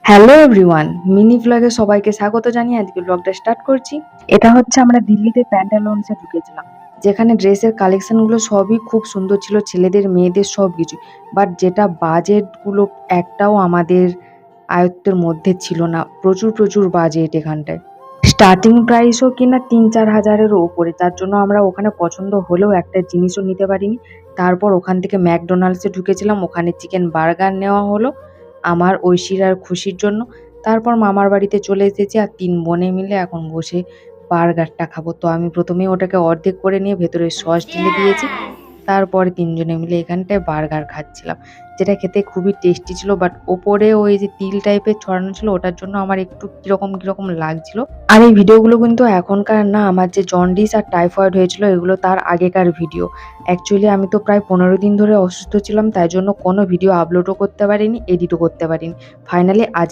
Hello everyone, mini ভ্লগে সবাইকে স্বাগত জানিয়ে আজকে ব্লগটা স্টার্ট করছি। এটা হচ্ছে আমরা দিল্লিতে প্যান্টালুনসে ঢুকেছিলাম, যেখানে ড্রেসের কালেকশনগুলো সবই খুব সুন্দর ছিল, ছেলেদের মেয়েদের সব কিছু। বাট যেটা বাজেটগুলো একটাও আমাদের আয়ত্তের মধ্যে ছিল না, প্রচুর প্রচুর বাজেট এখানটায়। স্টার্টিং প্রাইসও কিনা ৩-৪ হাজারেরও ওপরে, তার জন্য আমরা ওখানে পছন্দ হলেও একটা জিনিসও নিতে পারিনি। তারপর ওখান থেকে ম্যাকডোনাল্ডসে ঢুকেছিলাম, ওখানে চিকেন বার্গার নেওয়া হলো আমার, ঐশীর আর খুশির জন্য। তারপর মামার বাড়িতে চলে এসেছি আর ৩ বোনে মিলে এখন বসে বার্গারটা খাবো। তো আমি প্রথমেই ওটাকে অর্ধেক করে নিয়ে ভেতরে সস ঢেলে দিয়েছি। তারপরে ৩ জনে মিলে এখানটায় বার্গার খাচ্ছিলাম, যেটা খেতে খুবই টেস্টি ছিল। বাট ওপরে ওই যে তিল টাইপের ছড়ানো ছিল, ওটার জন্য আমার একটু কিরকম কিরকম লাগছিল। আর এই ভিডিওগুলো কিন্তু এখনকার না, আমার যে জন্ডিস আর টাইফয়েড হয়েছিল এগুলো তার আগেকার ভিডিও। অ্যাকচুয়ালি আমি তো প্রায় ১৫ দিন ধরে অসুস্থ ছিলাম, তাই জন্য কোনো ভিডিও আপলোডও করতে পারিনি, এডিটও করতে পারিনি। ফাইনালি আজ